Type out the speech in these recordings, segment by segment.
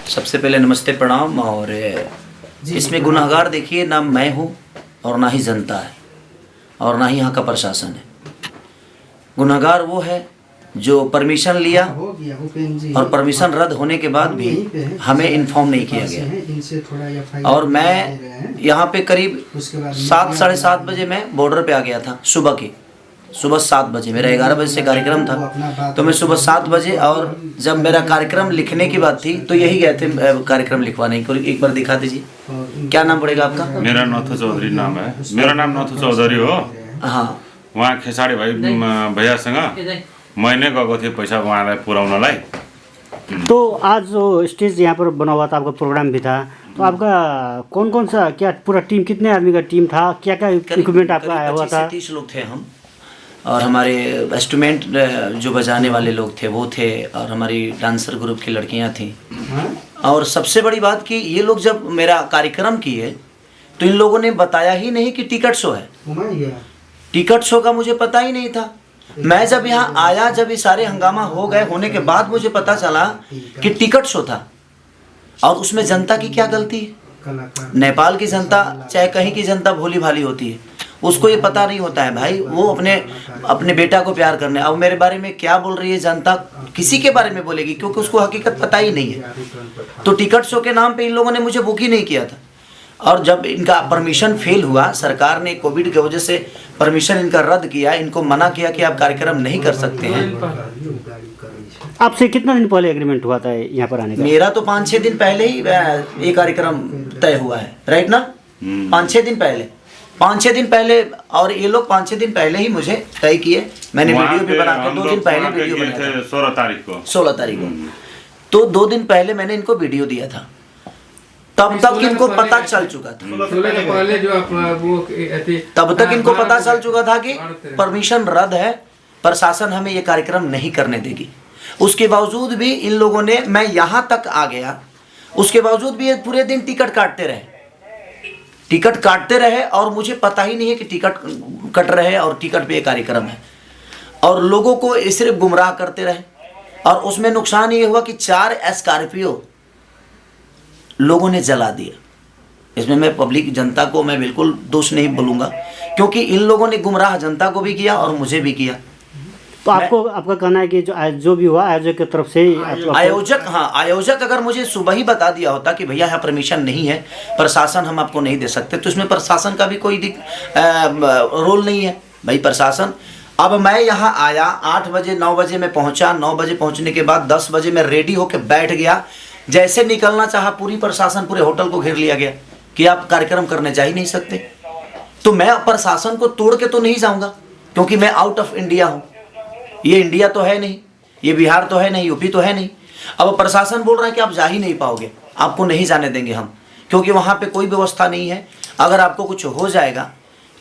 सबसे पहले नमस्ते प्रणाम। और इसमें गुनाहगार देखिए ना मैं हूँ और ना ही जनता है और ना ही यहाँ का प्रशासन है। गुनाहगार वो है जो परमिशन लिया और परमिशन रद्द होने के बाद भी हमें इन्फॉर्म नहीं किया गया। और मैं यहाँ पे करीब 7 साढ़े 7 बजे मैं बॉर्डर पे आ गया था। सुबह 7 बजे मेरा 11 बजे से कार्यक्रम था, तो मैं सुबह 7 बजे, और जब मेरा कार्यक्रम लिखने की बात थी तो यही गए थे कार्यक्रम लिखवाने को। एक बार दिखा दीजिए, क्या नाम पड़ेगा आपका? मेरा नौथु चौधरी नाम है। मेरा नाम नौथु चौधरी हो। हाँ, वहाँ खेसाडी भाइ भैयासँग मैंने गएको थिएँ पैसा उहाँलाई पुर्याउनलाई। तो आज जो स्टेज यहाँ पर बना हुआ था, आपका प्रोग्राम भी था, तो आपका कौन कौन सा, क्या पूरा टीम, कितने आदमी का टीम था, क्या क्या इक्विपमेंट आपका आया हुआ था? 30 लोग थे हम, और हमारे इंस्ट्रूमेंट जो बजाने वाले लोग थे वो थे, और हमारी डांसर ग्रुप की लड़कियां थीं। और सबसे बड़ी बात कि ये लोग जब मेरा कार्यक्रम किए तो इन लोगों ने बताया ही नहीं कि टिकट शो है। टिकट शो का मुझे पता ही नहीं था। मैं जब यहाँ आया, जब ये सारे हंगामा हो गए, होने के बाद मुझे पता चला कि टिकट शो था। और उसमें जनता की क्या गलती है? नेपाल की जनता चाहे कहीं की जनता भोली भाली होती है, उसको ये पता नहीं होता है भाई, वो अपने बेटा को प्यार करने। अब मेरे बारे में क्या बोल रही है जनता, किसी के बारे में बोलेगी, क्योंकि उसको हकीकत पता ही नहीं है। तो टिकट शो के नाम पे इन लोगों ने मुझे बुक ही नहीं किया था। और जब इनका परमिशन फेल हुआ, सरकार ने कोविड की वजह से परमिशन इनका रद्द किया, इनको मना किया कि आप कार्यक्रम नहीं कर सकते हैं। आपसे कितना दिन पहले एग्रीमेंट हुआ था यहाँ पर आने का? मेरा तो 5-6 दिन पहले ही ये कार्यक्रम तय हुआ है, राइट ना? 5-6 दिन पहले, और ये लोग 5-6 दिन पहले ही मुझे तय किए। मैंने वीडियो भी बना के 2 दिन पहले वीडियो बनाया था, 16 तारीख को। तो 2 दिन पहले मैंने इनको वीडियो दिया था, तब तक इनको पता चल चुका था। तब तक इनको पता चल चुका था कि परमिशन रद्द है, प्रशासन हमें ये कार्यक्रम नहीं करने देगी। उसके बावजूद भी इन लोगों ने, मैं यहाँ तक आ गया, उसके बावजूद भी ये पूरे दिन टिकट काटते रहे और मुझे पता ही नहीं है कि टिकट कट रहे और टिकट पे ये कार्यक्रम है, और लोगों को सिर्फ गुमराह करते रहे। और उसमें नुकसान ये हुआ कि 4 स्कॉर्पियो लोगों ने जला दिया। इसमें मैं पब्लिक जनता को मैं बिल्कुल दोष नहीं बोलूँगा, क्योंकि इन लोगों ने गुमराह जनता को भी किया और मुझे भी किया। तो आपका कहना है कि जो भी हुआ आयोजक की तरफ से आयोजक अगर मुझे सुबह ही बता दिया होता कि भैया यहाँ परमिशन नहीं है, प्रशासन हम आपको नहीं दे सकते, तो इसमें प्रशासन का भी कोई रोल नहीं है भाई। प्रशासन, अब मैं यहाँ आया 8 बजे, 9 बजे मैं पहुँचा। 9 बजे पहुँचने के बाद 10 बजे मैं रेडी होकर बैठ गया। जैसे निकलना चाहा, पूरी प्रशासन पूरे होटल को घेर लिया गया कि आप कार्यक्रम करने जा ही नहीं सकते। तो मैं प्रशासन को तोड़ के तो नहीं जाऊँगा, क्योंकि मैं आउट ऑफ इंडिया हूँ। ये इंडिया तो है नहीं, ये बिहार तो है नहीं, यूपी तो है नहीं। अब प्रशासन बोल रहा है कि आप जा ही नहीं पाओगे, आपको नहीं जाने देंगे हम, क्योंकि वहाँ पे कोई व्यवस्था नहीं है। अगर आपको कुछ हो जाएगा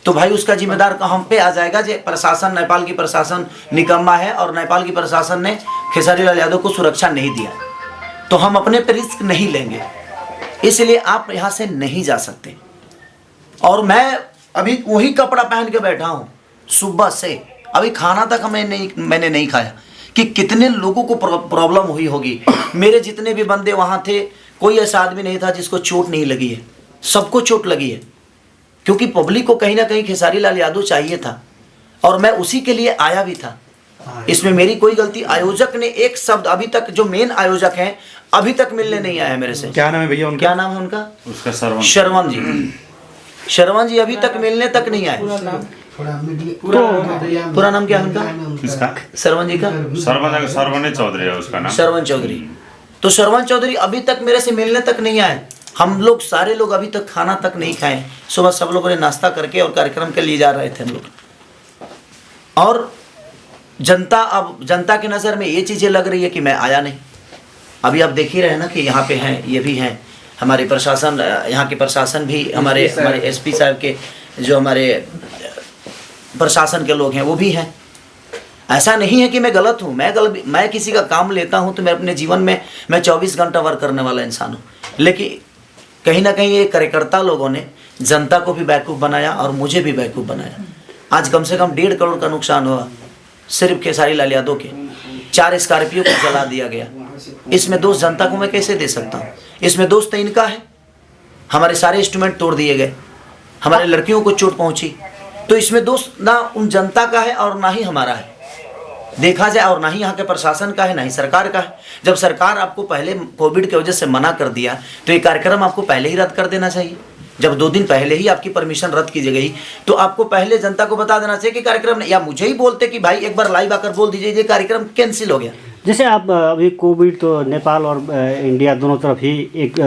तो भाई उसका जिम्मेदार हम पे आ जाएगा। जो प्रशासन, नेपाल की प्रशासन निकम्मा है, और नेपाल की प्रशासन ने खेसारी लाल यादव को सुरक्षा नहीं दिया, तो हम अपने पे रिस्क नहीं लेंगे, इसलिए आप यहाँ से नहीं जा सकते। और मैं अभी वही कपड़ा पहन के बैठा हूँ सुबह से, अभी खाना तक मैंने नहीं खाया कि कितने लोगों को प्रॉब्लम हुई होगी। मेरे जितने भी बंदे वहाँ थे, कोई ऐसा आदमी नहीं था जिसको चोट नहीं लगी है, सबको चोट लगी है, क्योंकि पब्लिक को कहीं ना कहीं खेसारी लाल यादव चाहिए था, और मैं उसी के लिए आया भी था। इसमें मेरी कोई गलती, आयोजक ने एक शब्द अभी तक, जो मेन आयोजक हैं, अभी तक मिलने नहीं आया मेरे से। क्या नाम है भैया उनका? क्या नाम है उनका? उसका शरवण जी अभी तक मिलने तक नहीं आए। तो पूरा नाम क्या है उनका? किसका? शरवण जी का? शरवण चौधरी है उसका नाम। शरवण चौधरी। तो शरवण चौधरी अभी तक मेरे से मिलने तक नहीं आए। हम लोग सारे लोग अभी तक खाना तक नहीं खाए। सुबह सब लोगों ने नाश्ता करके और कार्यक्रम के लिए जा रहे थे हम लोग। और जनता, अब जनता की नज़र में ये चीज़ें लग रही है कि मैं आया नहीं। अभी आप देख ही रहे हैं ना कि यहाँ पे हैं, ये भी हैं हमारे प्रशासन, यहाँ के प्रशासन भी, हमारे एसपी साहब के, जो हमारे प्रशासन के लोग हैं वो भी हैं। ऐसा नहीं है कि मैं गलत हूँ, मैं किसी का काम लेता हूँ तो मैं अपने जीवन में मैं 24 घंटा वर्क करने वाला इंसान हूँ, लेकिन कहीं ना कहीं ये कार्यकर्ता लोगों ने जनता को भी बेवकूफ़ बनाया और मुझे भी बेवकूफ़ बनाया। आज कम से कम 1.5 करोड़ का नुकसान हुआ सिर्फ खेसारी लाल यादव के। 4 स्कॉर्पियो को जला दिया गया। इसमें दोष जनता को मैं कैसे दे सकता हूँ? इसमें दोष तो इनका है। हमारे सारे इंस्ट्रूमेंट तोड़ दिए गए, हमारे लड़कियों को चोट पहुंची, तो इसमें दोष ना उन जनता का है और ना ही हमारा है देखा जाए, और ना ही यहाँ के प्रशासन का है, ना ही सरकार का है। जब सरकार आपको पहले कोविड की वजह से मना कर दिया तो ये कार्यक्रम आपको पहले ही रद्द कर देना चाहिए। जब 2 दिन पहले ही आपकी परमिशन रद्द की गई तो आपको पहले जनता को बता देना चाहिए कि कार्यक्रम, या मुझे ही बोलते कि भाई एक बार लाइव आकर बोल दीजिए ये कार्यक्रम कैंसिल हो गया। जैसे आप अभी कोविड तो नेपाल और इंडिया दोनों तरफ ही एक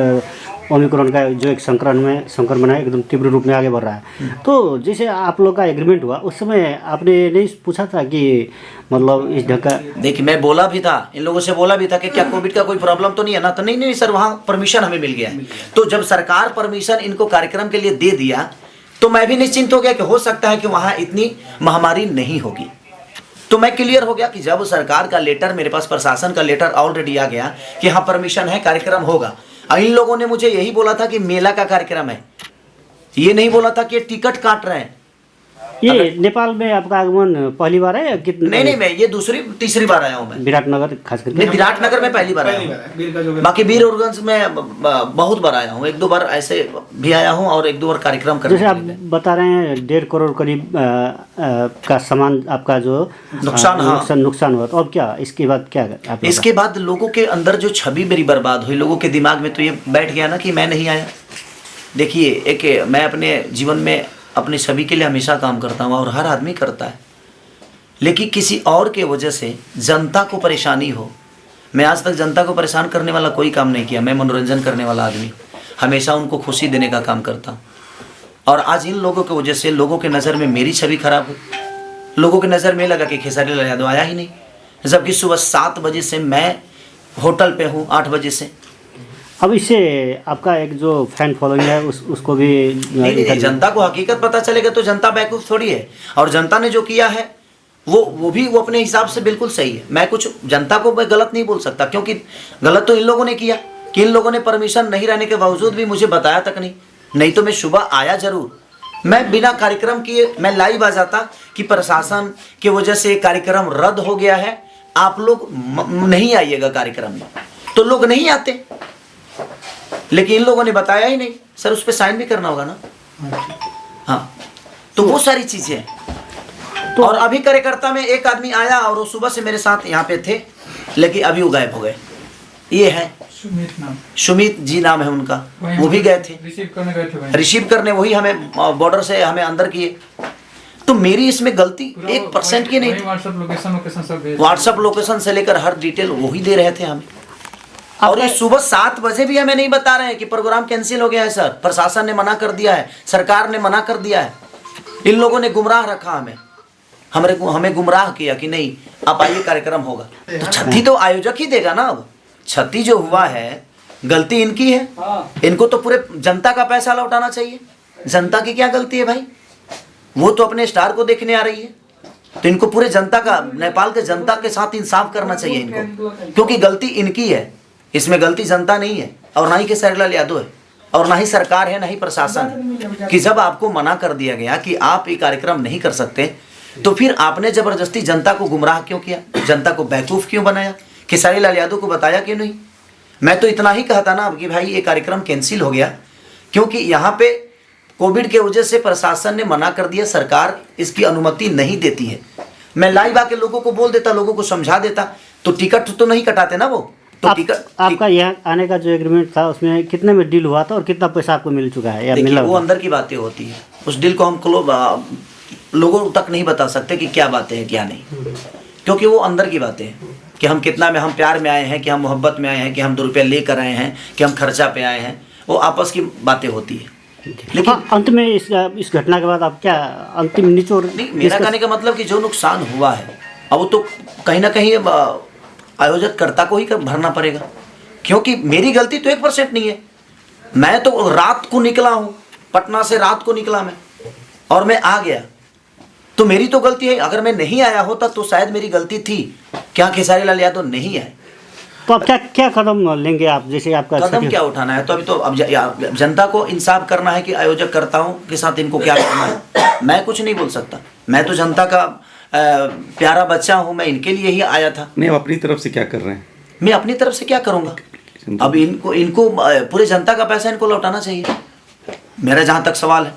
ओमिक्रॉन का जो एक संक्रमण है एकदम तीव्र रूप में आगे बढ़ रहा है। तो जैसे आप लोग का एग्रीमेंट हुआ उस समय आपने नहीं पूछा था कि मतलब इस ढंग का? देखिए मैं बोला भी था, इन लोगों से बोला भी था कि क्या कोविड का कोई प्रॉब्लम तो नहीं है ना? तो नहीं सर, वहाँ परमिशन हमें मिल गया है। तो जब सरकार परमिशन इनको कार्यक्रम के लिए दे दिया तो मैं भी निश्चिंत हो गया कि हो सकता है कि वहाँ इतनी महामारी नहीं होगी। तो मैं क्लियर हो गया कि जब सरकार का लेटर, मेरे पास प्रशासन का लेटर ऑलरेडी आ गया कि हाँ परमिशन है, कार्यक्रम होगा। इन लोगों ने मुझे यही बोला था कि मेला का कार्यक्रम है, ये नहीं बोला था कि टिकट काट रहे हैं। ये नेपाल में आपका आगमन पहली बार है या कितने? नहीं, मैं ये तीसरी बार आया हूँ। मैं विराटनगर खास करके? नहीं, विराटनगर में पहली बार आया हूँ। बाकी वीर औरगंज में बहुत बार आया हूँ, 1-2 बार ऐसे भी आया हूँ और 1-2 बार कार्यक्रम करने। जैसे आप बता रहे हैं 1.5 करोड़ करीब का सामान आपका जो नुकसान हुआ, तो अब क्या इसके बाद क्या? इसके बाद लोगों के अंदर जो छवि मेरी बर्बाद हुई, लोगों के दिमाग में तो ये बैठ गया ना कि मैं नहीं आया। देखिए, एक मैं अपने जीवन में अपने छवि के लिए हमेशा काम करता हूँ और हर आदमी करता है, लेकिन किसी और के वजह से जनता को परेशानी हो। मैं आज तक जनता को परेशान करने वाला कोई काम नहीं किया। मैं मनोरंजन करने वाला आदमी, हमेशा उनको खुशी देने का काम करता हूँ। और आज इन लोगों की वजह से लोगों के नज़र में मेरी छवि खराब हुई। लोगों की नज़र में लगा कि खेसारी लाल यादव आया ही नहीं, जबकि सुबह 7 बजे से मैं होटल पे हूँ, 8 बजे से। अब इससे आपका एक जो फैन फॉलोइंग है उसको भी नहीं, जनता को हकीकत पता चलेगा तो जनता बेवकूफ़ थोड़ी है। और जनता ने जो किया है वो अपने हिसाब से बिल्कुल सही है। मैं कुछ जनता को मैं गलत नहीं बोल सकता, क्योंकि गलत तो इन लोगों ने किया कि इन लोगों ने परमिशन नहीं रहने के बावजूद भी मुझे बताया तक नहीं तो मैं सुबह आया जरूर। मैं बिना कार्यक्रम किए मैं लाइव आ जाता कि प्रशासन की वजह से कार्यक्रम रद्द हो गया है, आप लोग नहीं आइएगा कार्यक्रम में, तो लोग नहीं आते। लेकिन इन लोगों ने बताया ही नहीं। सर उस पर साइन भी करना होगा ना? हाँ, तो वो सारी चीजें हैं। तो और अभी कार्यकर्ता में एक आदमी आया और वो सुबह से मेरे साथ यहाँ पे थे, लेकिन अभी वो गायब हो गए। ये है सुमित जी नाम है उनका, वो भी गए थे रिसीव करने, वही हमें बॉर्डर से हमें अंदर किए। तो मेरी इसमें गलती 1% की नहीं थी। व्हाट्सएप लोकेशन से लेकर हर डिटेल वही दे रहे थे हमें। और ये सुबह 7 बजे भी हमें नहीं बता रहे हैं कि प्रोग्राम कैंसिल हो गया है सर, प्रशासन ने मना कर दिया है, सरकार ने मना कर दिया है। इन लोगों ने गुमराह रखा हमें गुमराह किया कि नहीं आप आइए कार्यक्रम होगा। तो क्षति तो आयोजक ही देगा ना। अब क्षति जो हुआ है गलती इनकी है, इनको तो पूरे जनता का पैसा लौटाना चाहिए। जनता की क्या गलती है भाई? वो तो अपने स्टार को देखने आ रही है, तो इनको पूरे जनता का, नेपाल के जनता के साथ इंसाफ करना चाहिए इनको, क्योंकि गलती इनकी है। इसमें गलती जनता नहीं है और ना ही खेसारी लाल यादव है और ना ही सरकार है, ना ही प्रशासन है। कि जब आपको मना कर दिया गया कि आप ये कार्यक्रम नहीं कर सकते, तो फिर आपने जबरदस्ती जनता को गुमराह क्यों किया? जनता को बेवकूफ़ क्यों बनाया? खेसारी लाल यादव को बताया क्यों नहीं? मैं तो इतना ही कहता ना कि भाई ये कार्यक्रम कैंसिल हो गया, क्योंकि यहाँ पे कोविड के वजह से प्रशासन ने मना कर दिया, सरकार इसकी अनुमति नहीं देती है। मैं लाइव आके लोगों को बोल देता, लोगों को समझा देता, तो टिकट तो नहीं कटाते ना वो। तो आपका यहाँ आने का जो एग्रीमेंट था उसमें कितने में डील हुआ था और कितना पैसा आपको मिल चुका है या मिला? वो अंदर की बातें होती है, उस डील को हम लोगों तक नहीं बता सकते कि क्या बातें हैं क्या नहीं, क्योंकि वो अंदर की बातें हैं कि हम कितना में, हम प्यार में आए हैं कि हम मोहब्बत में आए हैं कि हम 2 रुपया लेकर आए हैं कि हम खर्चा पे आए हैं, वो आपस की बातें होती है। लेकिन अंत में इस घटना के बाद आप क्या अंतिम निचोड़? मेरा कहने का मतलब कि जो नुकसान हुआ है अब वो तो कहीं ना कहीं आयोजक कर्ता को ही भरना पड़ेगा, क्योंकि मेरी गलती तो 1% नहीं है। मैं तो रात को निकला हूँ, पटना से रात को निकला मैं और मैं आ गया, तो मेरी तो गलती है। अगर मैं नहीं आया होता तो शायद मेरी गलती थी। क्या खेसारी लाल यादव नहीं आए तो अब क्या कदम लेंगे आप? जैसे आपका कदम क्या उठाना है, तो अभी तो अब जनता को इंसाफ करना है कि आयोजक कर्ताओं के साथ इनको क्या करना है। मैं कुछ नहीं बोल सकता, मैं तो जनता का प्यारा बच्चा हूँ, मैं इनके लिए ही आया था। नहीं, आप अपनी तरफ से क्या कर रहे हैं? मैं अपनी तरफ से क्या करूँगा? अब इनको पूरे जनता का पैसा इनको लौटाना चाहिए, मेरा जहाँ तक सवाल है,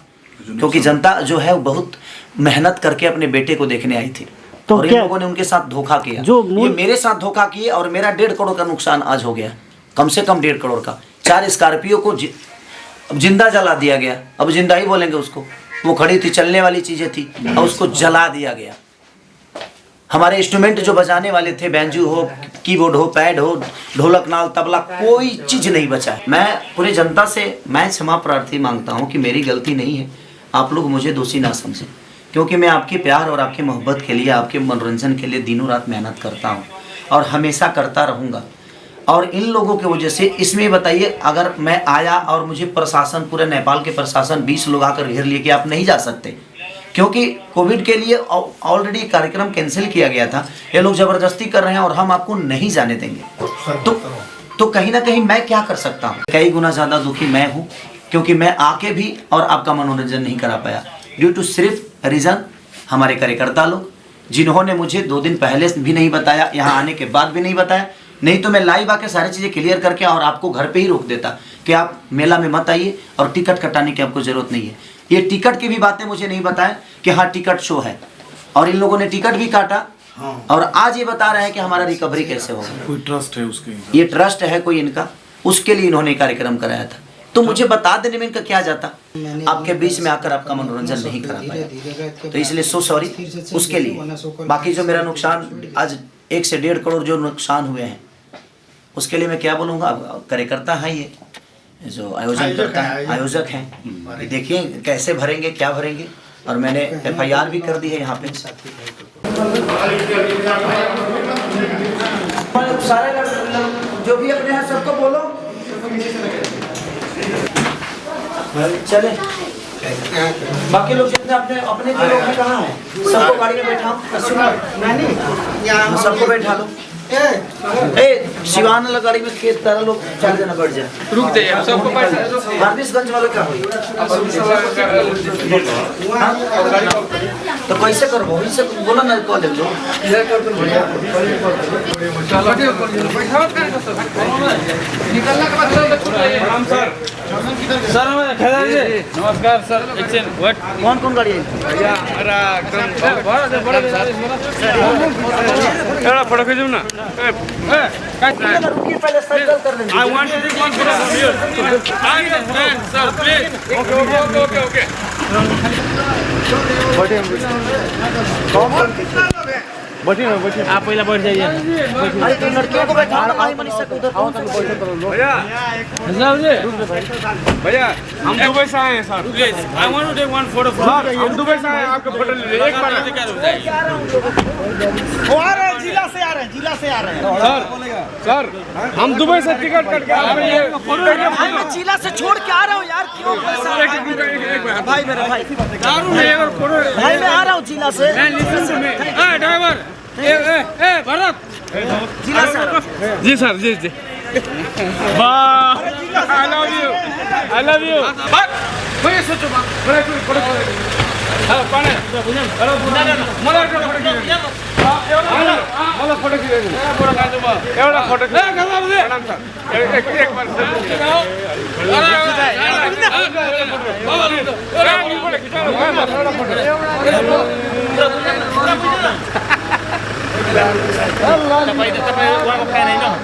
क्योंकि जनता जो है वो बहुत मेहनत करके अपने बेटे को देखने आई थी, तो और इन लोगों ने उनके साथ धोखा किया, ये मेरे साथ धोखा किए, और मेरा 1.5 करोड़ का नुकसान आज हो गया, कम से कम 1.5 करोड़ का। 4 स्कॉर्पियो को जिंदा जला दिया गया, अब जिंदा ही बोलेंगे उसको, वो खड़ी थी, चलने वाली चीजें थी, और उसको जला दिया गया। हमारे इंस्ट्रूमेंट जो बजाने वाले थे, बैंजू हो, कीबोर्ड हो, पैड हो, ढोलक, नाल, तबला, कोई चीज नहीं बचा है। मैं पूरी जनता से मैं क्षमा प्रार्थी मांगता हूँ कि मेरी गलती नहीं है, आप लोग मुझे दोषी ना समझें, क्योंकि मैं आपके प्यार और आपके मोहब्बत के लिए, आपके मनोरंजन के लिए दिनों रात मेहनत करता हूँ, और हमेशा करता रहूँगा। और इन लोगों की वजह से, इसमें बताइए, अगर मैं आया और मुझे प्रशासन, पूरे नेपाल के प्रशासन 20 लोग आकर घेर लिए कि आप नहीं जा सकते, क्योंकि कोविड के लिए ऑलरेडी कार्यक्रम कैंसिल किया गया था, ये लोग ज़बरदस्ती कर रहे हैं और हम आपको नहीं जाने देंगे, तो कहीं ना कहीं मैं क्या कर सकता हूँ? कई गुना ज़्यादा दुखी मैं हूँ, क्योंकि मैं आके भी और आपका मनोरंजन नहीं करा पाया, ड्यू टू सिर्फ रीज़न हमारे कार्यकर्ता लोग, जिन्होंने मुझे 2 दिन पहले भी नहीं बताया, यहाँ आने के बाद भी नहीं बताया, नहीं तो मैं लाइव आके सारी चीज़ें क्लियर करके और आपको घर पे ही रोक देता कि आप मेला में मत आइए और टिकट कटाने की आपको ज़रूरत नहीं है। ये टिकट की भी बातें मुझे नहीं बताएं कि हाँ टिकट शो है, और इन लोगों ने टिकट भी काटा, और आज ये बता रहे हैं कि हमारा रिकवरी कैसे होगा। कोई ट्रस्ट है उसके, ये ट्रस्ट है कोई इनका, उसके लिए इन्होंने कार्यक्रम कराया था, तो मुझे बता देने में इनका क्या जाता, आपके बीच में आकर आपका मनोरंजन नहीं करा पाया, तो इसलिए सो सॉरी उसके लिए। बाकी जो मेरा नुकसान आज 1 से 1.5 करोड़ जो नुकसान हुए हैं, उसके लिए मैं क्या बोलूँगा? कार्यकर्ता है ये जो आयोजन करता है, आयोजक हैं, देखिए कैसे भरेंगे, क्या भरेंगे, और मैंने FIR भी कर दी है यहाँ पे। सारे जो भी अपने हैं सबको बोलो, चले बाकी लोग जितने अपने अपने जो लोग हैं कहाँ हैं, सबको गाड़ी में बैठाओ, सबको बैठा लो। शिवान गाड़ी में खेत तारा लोग 4 जना बैठ जाए, रुक जाइए, सबको फारबिसगंज वाले का हुई, तो कैसे करो? वही से बोला ना, कॉल ले लो। नमस्कार सर, कौन कौन गाड़ी है? फोटो खींचू ना। रुकिए पहले सर्कल कर लेंगे। I want to take one photo from here. I understand, sir, please. Okay. बैठिए आप पहले बैठ जाइए। अरे तो लड़कियों को बैठा लो, आई मनीषा को उधर भैया हम दुबई से आए हैं sir, please I want to take one photo from. हम दुबई से आए हैं, आपका फोटो ले लीजिए एक बार। वो आ रहे हैं, जिला से आ रहे हैं सर, हम दुबई से टिकट कट के आ रहे हैं। भाई मैं जिला से छोड़ के आ रहा हूँ यार, क्यों भाई मेरा भाई भाई मैं आ रहा हूँ जिला से। ड्राइवर भरत जिला से जी सर, जी वाह, आई लव यू भैया सोचो मला फोटो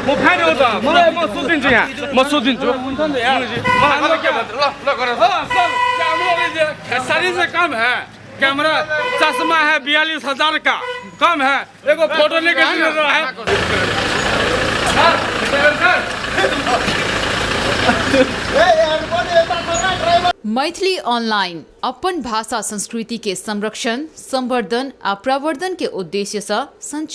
म फ्यान हो त, मलाई म सुतिन्छु यहाँ, म सुतिन्छु। मलाई के भन्छ ल गर सारी से कम है, कैमरा चश्मा है 42,000 का, कम है, एगो फोटो लेके रहा है। मैथिली ऑनलाइन अपन भाषा संस्कृति के संरक्षण, संवर्धन आ प्रवर्धन के उद्देश्य से संचालित